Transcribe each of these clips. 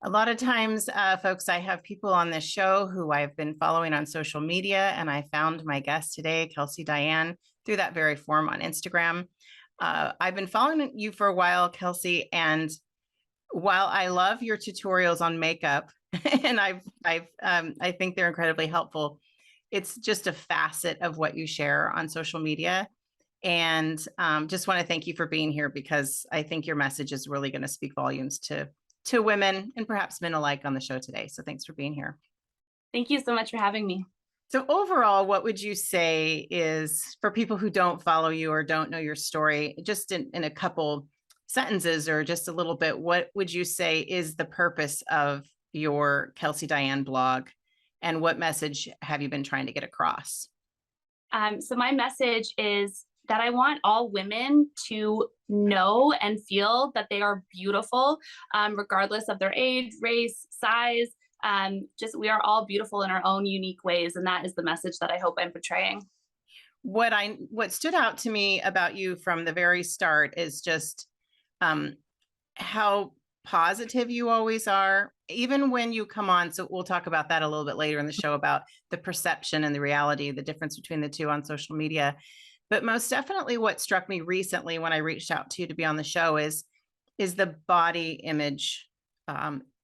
A lot of times, folks, I have people on this show who I've been following on social media, and I found my guest today, Kelsey Diane, through that very form on Instagram. I've been following you for a while, Kelsey, and while I love your tutorials on makeup, and I think they're incredibly helpful, it's just a facet of what you share on social media. And just want to thank you for being here because I think your message is really going to speak volumes to women and perhaps men alike on the show today. So thanks for being here. Thank you so much for having me. So overall, what would you say is for people who don't follow you or don't know your story, just in a couple sentences or just a little bit, what would you say is the purpose of your Kelsey Diane blog? And what message have you been trying to get across? So my message is that I want all women to know and feel that they are beautiful, regardless of their age, race, size. Just we are all beautiful in our own unique ways, and that is the message that I hope I'm portraying. What stood out to me about you from the very start is just how positive you always are, even when you come on. So we'll talk about that a little bit later in the show about the perception and the reality, the difference between the two on social media. But most definitely what struck me recently when I reached out to you to be on the show is the body image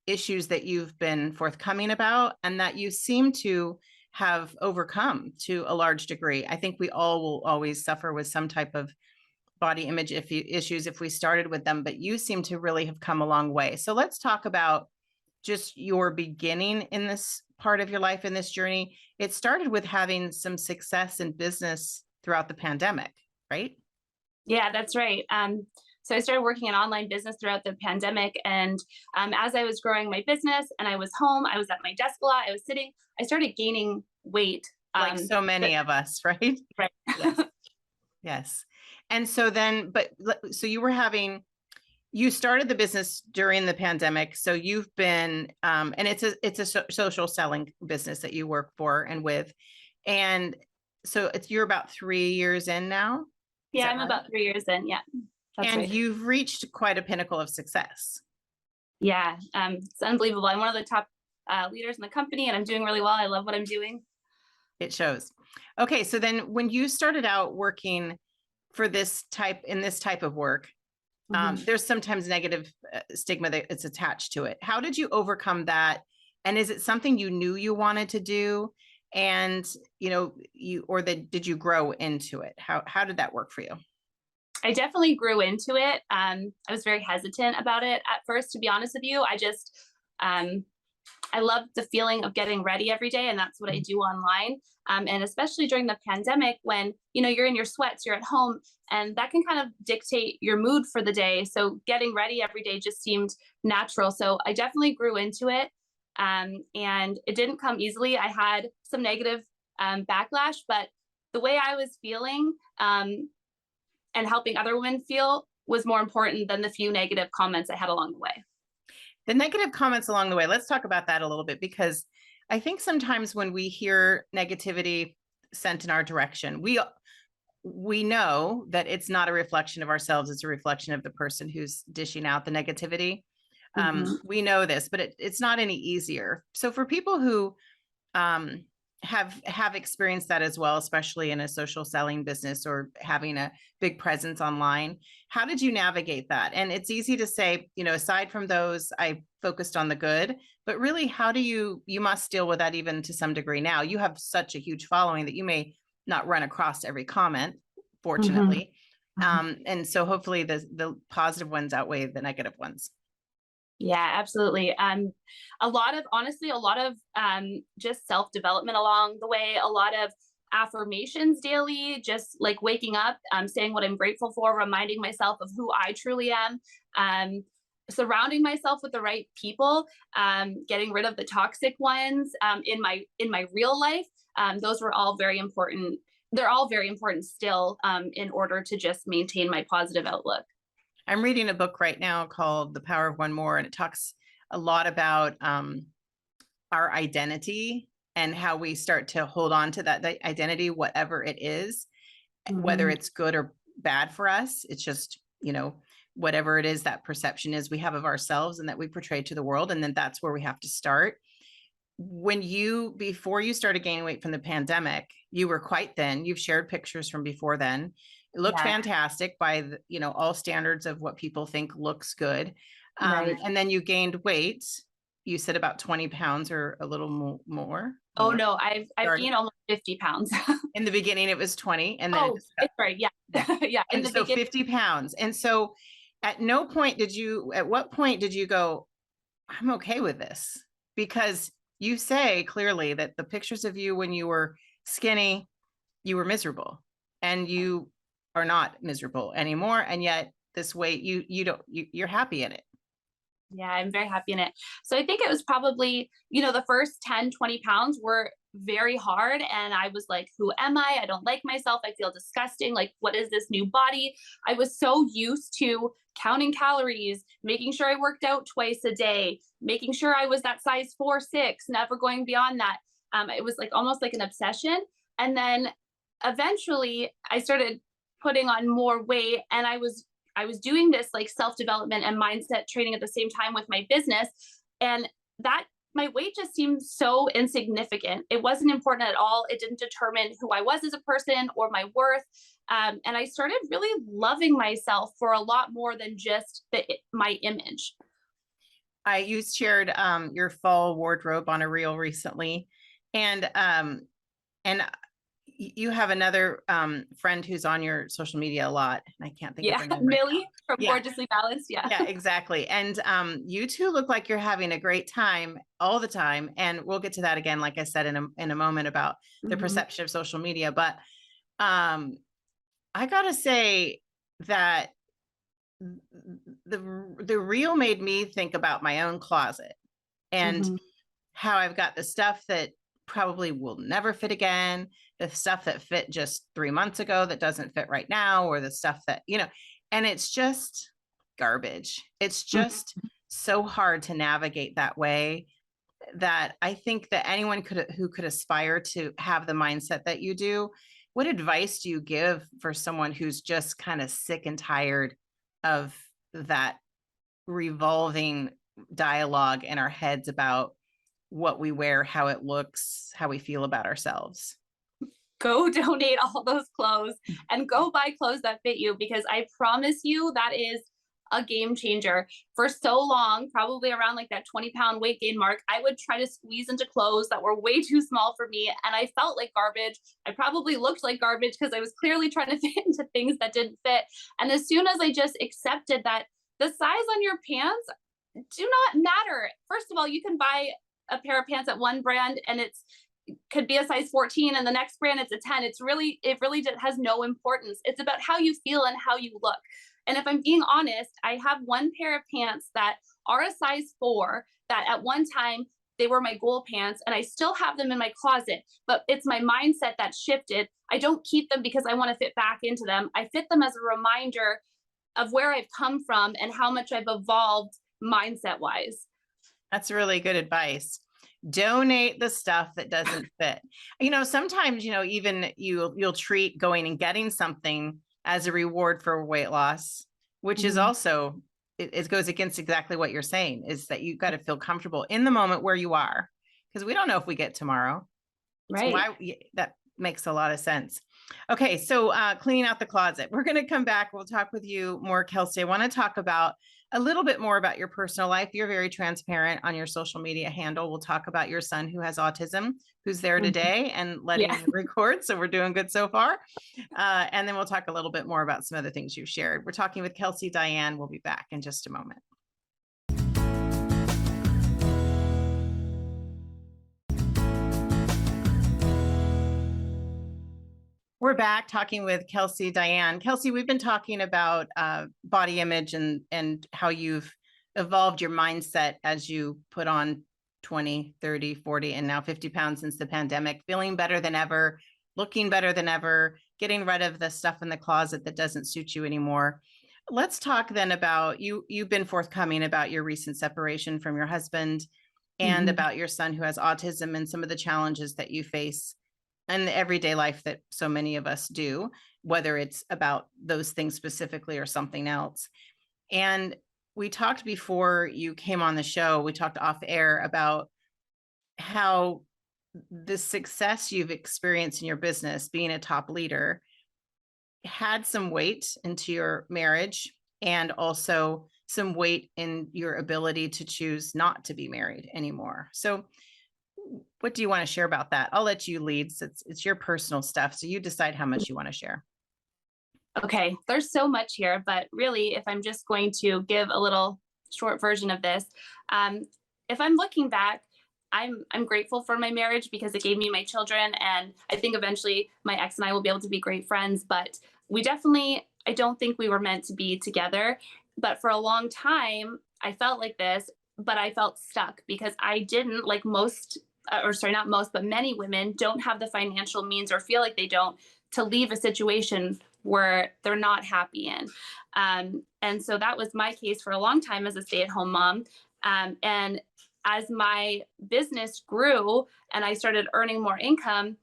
issues that you've been forthcoming about and that you seem to have overcome to a large degree. I think we all will always suffer with some type of body image issues if we started with them, but you seem to really have come a long way. So let's talk about just your beginning in this part of your life, in this journey. It started with having some success in business throughout the pandemic, right? Yeah, that's right. So I started working in online business throughout the pandemic. And as I was growing my business and I was home, I was at my desk a lot, I was sitting, I started gaining weight. Like so many of us, right? Right. Yes. Yes. And so then, so you started the business during the pandemic. So you've been, and it's a social selling business that you work for and with. And so you're about 3 years in now? Yeah, I'm about 3 years in. Yeah, that's and right. you've reached quite a pinnacle of success. Yeah, it's unbelievable. I'm one of the top leaders in the company, and I'm doing really well. I love what I'm doing. It shows. Okay, so then when you started out working for this type of work, there's sometimes negative stigma that it's attached to it. How did you overcome that? And is it something you knew you wanted to do? And did you grow into it? How did that work for you? I definitely grew into it. I was very hesitant about it at first, to be honest with you. I love the feeling of getting ready every day, and that's what I do online. And especially during the pandemic, when you're in your sweats, you're at home, and that can kind of dictate your mood for the day. So getting ready every day just seemed natural. So I definitely grew into it, and it didn't come easily. I had some negative backlash, but the way I was feeling and helping other women feel was more important than the few negative comments I had along the way. The negative comments along the way, let's talk about that a little bit, because I think sometimes when we hear negativity sent in our direction, we know that it's not a reflection of ourselves, it's a reflection of the person who's dishing out the negativity. We know this, but it's not any easier. So for people who have experienced that as well, especially in a social selling business or having a big presence online, how did you navigate that? And it's easy to say, aside from those, I focused on the good, but really, how do you must deal with that even to some degree now? You have such a huge following that you may not run across every comment, fortunately. And so hopefully the positive ones outweigh the negative ones. Yeah, absolutely. A lot of just self-development along the way, a lot of affirmations daily, just like waking up, saying what I'm grateful for, reminding myself of who I truly am, surrounding myself with the right people, getting rid of the toxic ones in my real life. Those were all very important. They're all very important still in order to just maintain my positive outlook. I'm reading a book right now called The Power of One More, and it talks a lot about our identity and how we start to hold on to that identity, whatever it is, whether it's good or bad for us. It's just, whatever it is that perception is we have of ourselves and that we portray to the world. And then that's where we have to start. Before you started gaining weight from the pandemic, you were quite thin. You've shared pictures from before then. It looked fantastic by all standards of what people think looks good. Right. And then you gained weight. You said about 20 pounds or a little more. Oh no, I've gained almost 50 pounds. In the beginning, it was 20, and then it's right. Yeah. Yeah. And so 50 pounds. And so at what point did you go, I'm okay with this? Because you say clearly that the pictures of you when you were skinny, you were miserable, and you are not miserable anymore. And yet this weight, you're happy in it. Yeah, I'm very happy in it. So I think it was probably, the first 10, 20 pounds were very hard. And I was like, who am I? I don't like myself. I feel disgusting. Like, what is this new body? I was so used to counting calories, making sure I worked out twice a day, making sure I was that size 4'6", never going beyond that. It was like almost like an obsession. And then eventually I started putting on more weight, and I was doing this like self-development and mindset training at the same time with my business. And that my weight just seemed so insignificant. It wasn't important at all. It didn't determine who I was as a person or my worth. And I started really loving myself for a lot more than just my image. You shared your fall wardrobe on a reel recently. And you have another friend who's on your social media a lot, and I can't think of her name. Millie from Gorgeously Balanced. Yeah, exactly. And you two look like you're having a great time all the time, and we'll get to that again, like I said in a moment, about the perception of social media. But I gotta say that the reel made me think about my own closet and how I've got the stuff that probably will never fit again, the stuff that fit just 3 months ago that doesn't fit right now, or the stuff that, and it's just garbage. It's just so hard to navigate that way, that I think that anyone who could aspire to have the mindset that you do. What advice do you give for someone who's just kind of sick and tired of that revolving dialogue in our heads about what we wear, how it looks, how we feel about ourselves? Go donate all those clothes and go buy clothes that fit you, because I promise you that is a game changer. For so long, probably around like that 20-pound weight gain mark, I would try to squeeze into clothes that were way too small for me, and I felt like garbage. I probably looked like garbage because I was clearly trying to fit into things that didn't fit. And as soon as I just accepted that the size on your pants do not matter. First of all, you can buy a pair of pants at one brand and could be a size 14, and the next brand it's a 10. It really has no importance. It's about how you feel and how you look. And if I'm being honest, I have one pair of pants that are a size 4 that at one time they were my goal pants, and I still have them in my closet, but it's my mindset that shifted. I don't keep them because I want to fit back into them. I fit them as a reminder of where I've come from and how much I've evolved mindset wise. That's really good advice. Donate the stuff that doesn't fit. Sometimes, even you'll treat going and getting something as a reward for weight loss, which is also, it goes against exactly what you're saying, is that you've got to feel comfortable in the moment where you are, because we don't know if we get tomorrow. Right. So that makes a lot of sense. Okay. So cleaning out the closet, we're going to come back. We'll talk with you more, Kelsey. I want to talk about a little bit more about your personal life. You're very transparent on your social media handle. We'll talk about your son who has autism, who's there today and letting you record. So we're doing good so far. And then we'll talk a little bit more about some other things you've shared. We're talking with Kelsey Diane. We'll be back in just a moment. We're back talking with Kelsey Diane. Kelsey, we've been talking about body image and how you've evolved your mindset as you put on 20, 30, 40, and now 50 pounds since the pandemic, feeling better than ever, looking better than ever, getting rid of the stuff in the closet that doesn't suit you anymore. Let's talk then about you've been forthcoming about your recent separation from your husband and about your son who has autism and some of the challenges that you face and the everyday life that so many of us do, whether it's about those things specifically or something else. And we talked before you came on the show, we talked off air about how the success you've experienced in your business, being a top leader, had some weight into your marriage and also some weight in your ability to choose not to be married anymore. So what do you want to share about that? I'll let you lead. So it's your personal stuff. So you decide how much you want to share. Okay, there's so much here, but really, if I'm just going to give a little short version of this, um, if I'm looking back, I'm grateful for my marriage because it gave me my children, and I think eventually my ex and I will be able to be great friends. But we definitely, I don't think we were meant to be together. But for a long time, I felt like this, but I felt stuck because I didn't, like most, or sorry, not most, but many women don't have the financial means or feel like they don't to leave a situation where they're not happy in. And so that was my case for a long time as a stay-at-home mom. And as my business grew and I started earning more income,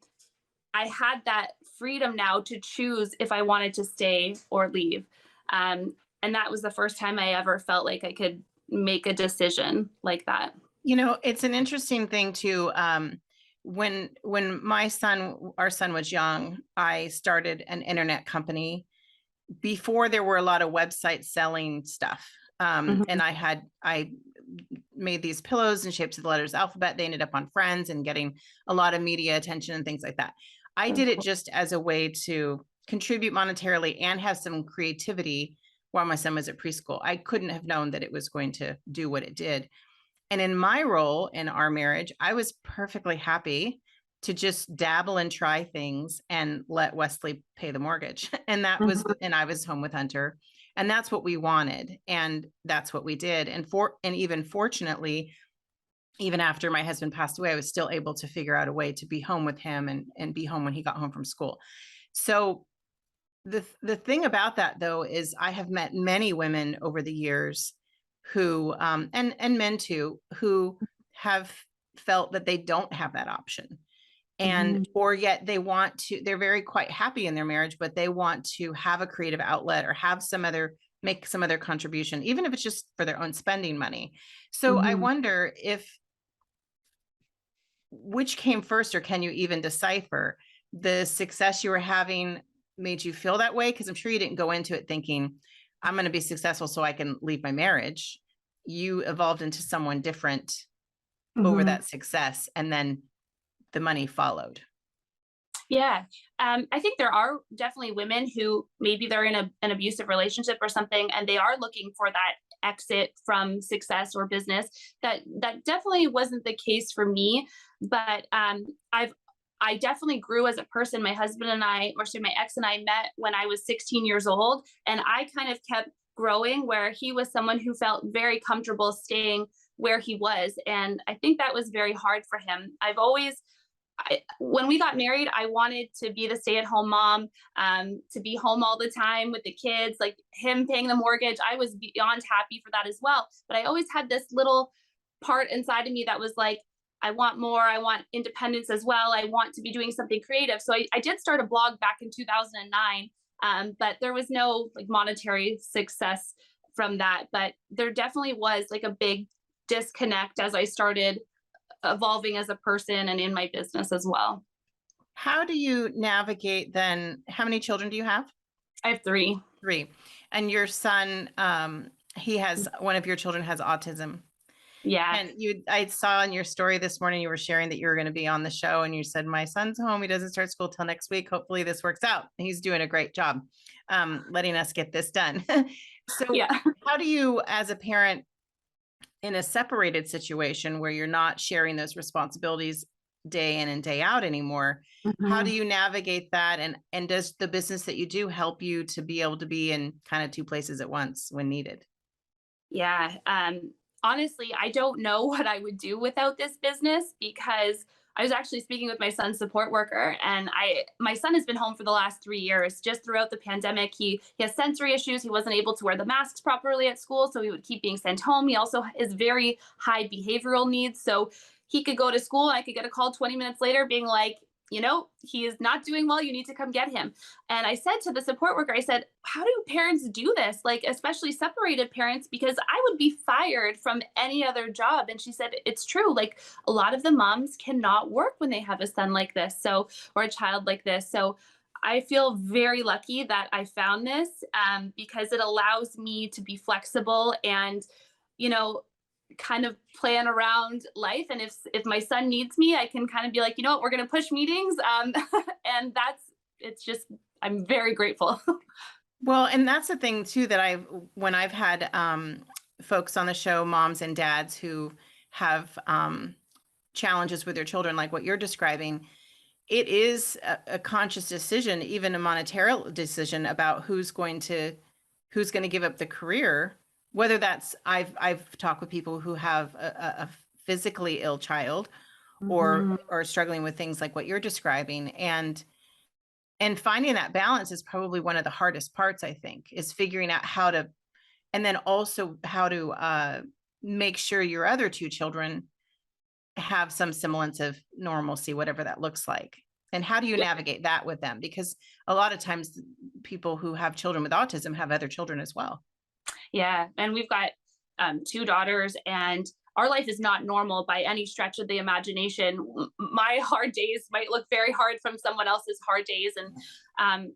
I had that freedom now to choose if I wanted to stay or leave. And that was the first time I ever felt like I could make a decision like that. You know, it's an interesting thing too. When our son was young, I started an internet company before there were a lot of websites selling stuff. And I made these pillows in shapes of the letters alphabet. They ended up on Friends and getting a lot of media attention and things like that. I did it just as a way to contribute monetarily and have some creativity while my son was at preschool. I couldn't have known that it was going to do what it did. And in my role in our marriage, I was perfectly happy to just dabble and try things and let Wesley pay the mortgage. And that was, and I was home with Hunter. And that's what we wanted. And that's what we did. And even fortunately, even after my husband passed away, I was still able to figure out a way to be home with him and be home when he got home from school. So the thing about that though, is I have met many women over the years who, and men too, who have felt that they don't have that option. And, or yet they're very quite happy in their marriage, but they want to have a creative outlet or have make some other contribution, even if it's just for their own spending money. So I wonder which came first, or can you even decipher the success you were having made you feel that way? Because I'm sure you didn't go into it thinking, I'm going to be successful so I can leave my marriage. You evolved into someone different over that success, and then the money followed. Yeah. I think there are definitely women who maybe they're in an abusive relationship or something, and they are looking for that exit from success or business. That definitely wasn't the case for me, but I definitely grew as a person. My husband and I, or sorry, my ex and I met when I was 16 years old, and I kind of kept growing where he was someone who felt very comfortable staying where he was. And I think that was very hard for him. When we got married, I wanted to be the stay-at-home mom, to be home all the time with the kids, like him paying the mortgage. I was beyond happy for that as well. But I always had this little part inside of me that was like, I want more. I want independence as well. I want to be doing something creative. So I did start a blog back in 2009, but there was no like monetary success from that. But there definitely was like a big disconnect as I started evolving as a person and in my business as well. How do you navigate then? How many children do you have? I have three. And your son, one of your children has autism. Yeah. And I saw in your story this morning, you were sharing that you were going to be on the show, and you said, my son's home. He doesn't start school till next week. Hopefully this works out. He's doing a great job, letting us get this done. So yeah. How do you, as a parent in a separated situation where you're not sharing those responsibilities day in and day out anymore, how do you navigate that? And does the business that you do help you to be able to be in kind of two places at once when needed? Yeah. Honestly, I don't know what I would do without this business, because I was actually speaking with my son's support worker, and my son has been home for the last 3 years. Just throughout the pandemic, he has sensory issues. He wasn't able to wear the masks properly at school, so he would keep being sent home. He also has very high behavioral needs. So he could go to school, and I could get a call 20 minutes later being like, he is not doing well. You need to come get him. And I said to the support worker, I said, how do parents do this? Like, especially separated parents, because I would be fired from any other job. And she said, it's true. Like, a lot of the moms cannot work when they have a son like this. So, or a child like this. So I feel very lucky that I found this, because it allows me to be flexible and, you know, kind of plan around life. And if my son needs me, I can kind of be like, you know what, we're going to push meetings. And it's just, I'm very grateful. Well, and that's the thing too, that when I've had folks on the show, moms and dads who have challenges with their children, like what you're describing, it is a conscious decision, even a monetary decision about who's going to give up the career. Whether that's, I've talked with people who have a physically ill child, or struggling with things like what you're describing, and finding that balance is probably one of the hardest parts, I think, is figuring out how to, and then also how to make sure your other two children have some semblance of normalcy, whatever that looks like. And how do you navigate that with them? Because a lot of times people who have children with autism have other children as well. Yeah. And we've got 2 daughters, and our life is not normal by any stretch of the imagination. My hard days might look very hard from someone else's hard days. And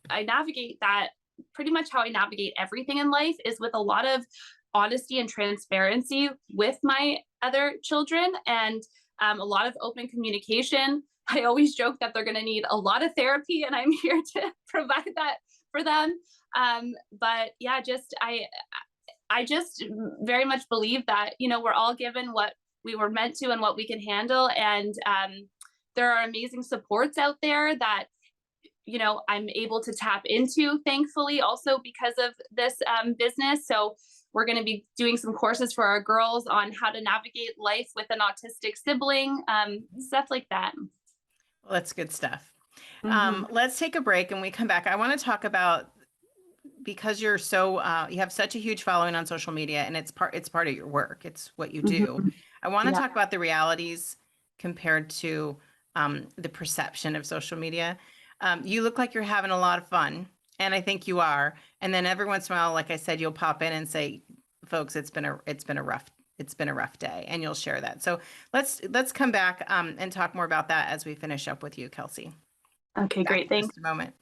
I navigate that pretty much how I navigate everything in life, is with a lot of honesty and transparency with my other children, and a lot of open communication. I always joke that they're going to need a lot of therapy, and I'm here to provide that for them. But yeah, I just very much believe that, we're all given what we were meant to and what we can handle. And there are amazing supports out there that, I'm able to tap into, thankfully, also because of this business. So we're going to be doing some courses for our girls on how to navigate life with an autistic sibling, stuff like that. Well, that's good stuff. Let's take a break, and we come back. I want to talk about, because you're so you have such a huge following on social media, and it's part of your work. It's what you do. I want to talk about the realities compared to the perception of social media. You look like you're having a lot of fun, and I think you are. And then every once in a while, like I said, you'll pop in and say, folks, it's been a rough day, and you'll share that. So let's come back and talk more about that as we finish up with you, Kelsey. Okay, great. Thanks. Just a moment.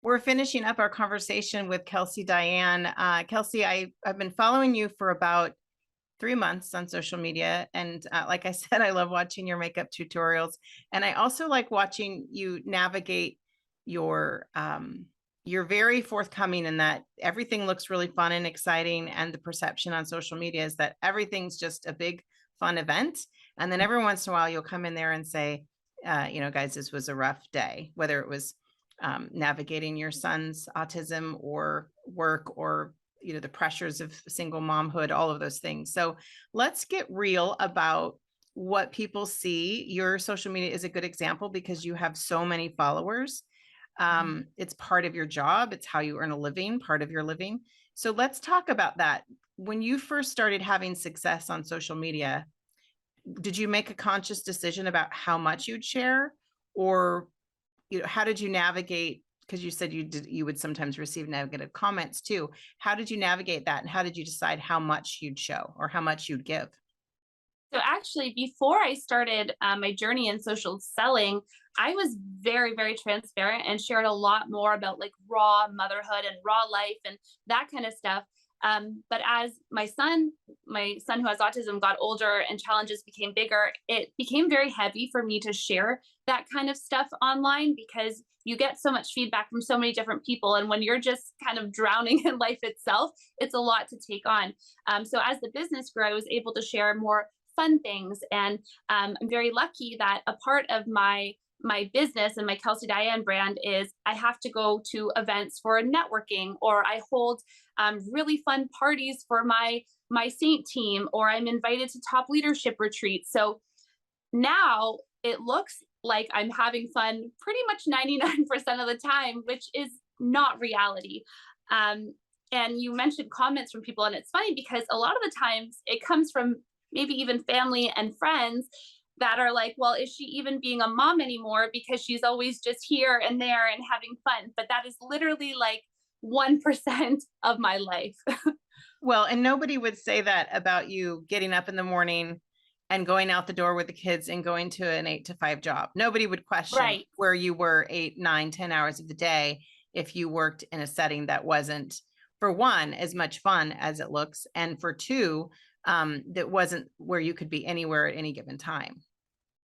We're finishing up our conversation with Kelsey Diane. Kelsey, I've been following you for about 3 months on social media. And like I said, I love watching your makeup tutorials. And I also like watching you navigate you're very forthcoming in that everything looks really fun and exciting. And the perception on social media is that everything's just a big fun event. And then every once in a while, you'll come in there and say, guys, this was a rough day, whether it was navigating your son's autism or work, or the pressures of single momhood, all of those things. So let's get real about what people see. Your social media is a good example because you have so many followers. It's part of your job. It's how you earn a living, part of your living. So let's talk about that. When you first started having success on social media, did you make a conscious decision about how much you'd share, or how did you navigate? Because you said you would sometimes receive negative comments too. How did you navigate that, and how did you decide how much you'd show or how much you'd give? So actually, before I started my journey in social selling, I was very, very transparent and shared a lot more about like raw motherhood and raw life and that kind of stuff. But as my son who has autism got older and challenges became bigger, it became very heavy for me to share that kind of stuff online, because you get so much feedback from so many different people. And when you're just kind of drowning in life itself, it's a lot to take on. So as the business grew, I was able to share more fun things. And I'm very lucky that a part of my business and my Kelsey Diane brand is I have to go to events for networking, or I hold really fun parties for my Saint team, or I'm invited to top leadership retreats. So now it looks like I'm having fun pretty much 99% of the time, which is not reality. And you mentioned comments from people, and it's funny because a lot of the times it comes from maybe even family and friends that are like, well, is she even being a mom anymore because she's always just here and there and having fun? But that is literally like 1% of my life. Well, and nobody would say that about you getting up in the morning and going out the door with the kids and going to an 8 to 5 job. Nobody would question Right. where you were 8, 9, 10 hours of the day if you worked in a setting that wasn't, for one, as much fun as it looks, and for two, that wasn't where you could be anywhere at any given time.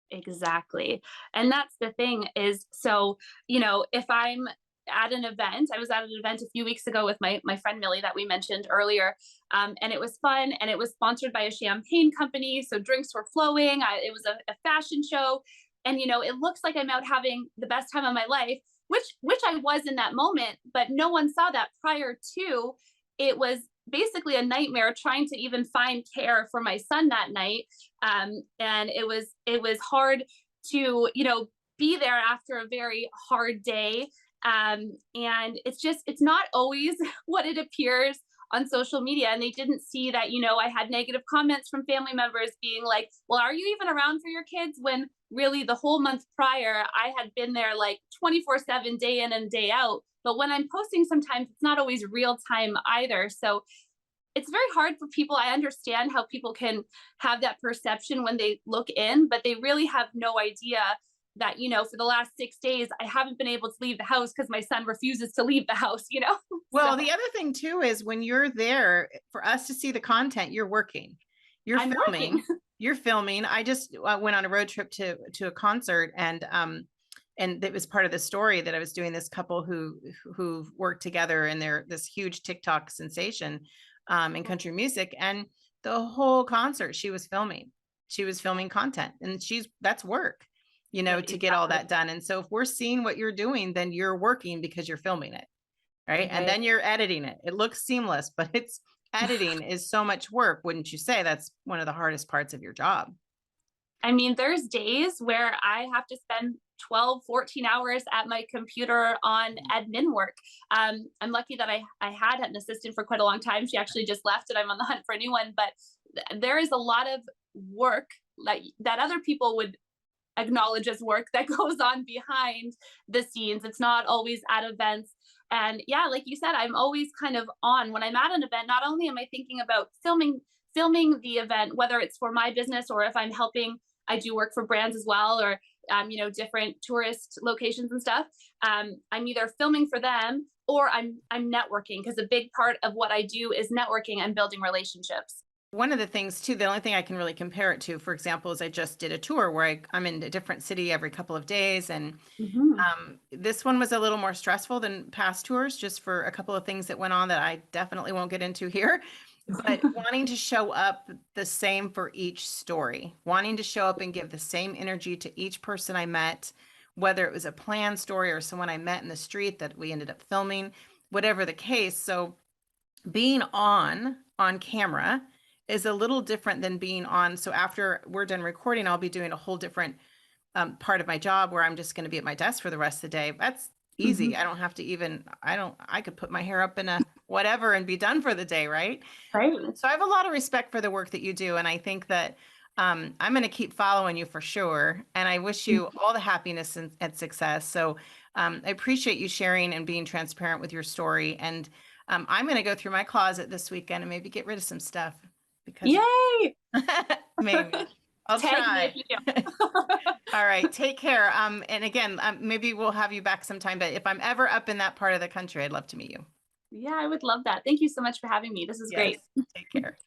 Exactly. And that's the thing is, so, if I'm at an event, I was at an event a few weeks ago with my friend Millie that we mentioned earlier. And it was fun, and it was sponsored by a champagne company. So drinks were flowing. It was a fashion show. And, it looks like I'm out having the best time of my life, which I was in that moment, but no one saw that prior to. It was basically a nightmare trying to even find care for my son that night. And it was hard to, be there after a very hard day. And it's not always what it appears on social media. And they didn't see that, I had negative comments from family members being like, well, are you even around for your kids? When really the whole month prior, I had been there like 24/7, day in and day out. But when I'm posting, sometimes it's not always real time either. So it's very hard for people. I understand how people can have that perception when they look in, but they really have no idea that, for the last 6 days, I haven't been able to leave the house because my son refuses to leave the house. Well, So the other thing too is when you're there for us to see the content, you're working, you're I'm filming, working. you're filming. I just went on a road trip to a concert, and it was part of the story that I was doing this couple who worked together, and they're this huge TikTok sensation in country music. And the whole concert, she was filming content, and that's work, Yeah, to get all exactly. that done. And so if we're seeing what you're doing, then you're working because you're filming it. Right. And Right. then you're editing it. It looks seamless, but editing is so much work. Wouldn't you say that's one of the hardest parts of your job? I mean, there's days where I have to spend 12, 14 hours at my computer on admin work. I'm lucky that I had an assistant for quite a long time. She actually just left, and I'm on the hunt for a new one. But there is a lot of work like that other people would acknowledge as work that goes on behind the scenes. It's not always at events. And yeah, like you said, I'm always kind of on when I'm at an event. Not only am I thinking about filming the event, whether it's for my business or if I'm helping, I do work for brands as well, or different tourist locations and stuff. I'm either filming for them or I'm networking, because a big part of what I do is networking and building relationships. One of the things too, the only thing I can really compare it to, for example, is I just did a tour where I'm in a different city every couple of days. And Mhm. this one was a little more stressful than past tours, just for a couple of things that went on that I definitely won't get into here. But wanting to show up the same for each story, wanting to show up and give the same energy to each person I met, whether it was a planned story or someone I met in the street that we ended up filming, whatever the case. So being on camera is a little different than being on. So after we're done recording, I'll be doing a whole different part of my job where I'm just going to be at my desk for the rest of the day. That's easy. Mhm. I don't have to even, I could put my hair up in a whatever and be done for the day. Right. Right. So I have a lot of respect for the work that you do. And I think that I'm going to keep following you for sure. And I wish you all the happiness and success. So I appreciate you sharing and being transparent with your story. And I'm going to go through my closet this weekend and maybe get rid of some stuff because Yay! maybe I'll Tag me if try. you do. All right. Take care. And again, maybe we'll have you back sometime, but if I'm ever up in that part of the country, I'd love to meet you. Yeah, I would love that. Thank you so much for having me. This is Yes. great. Take care.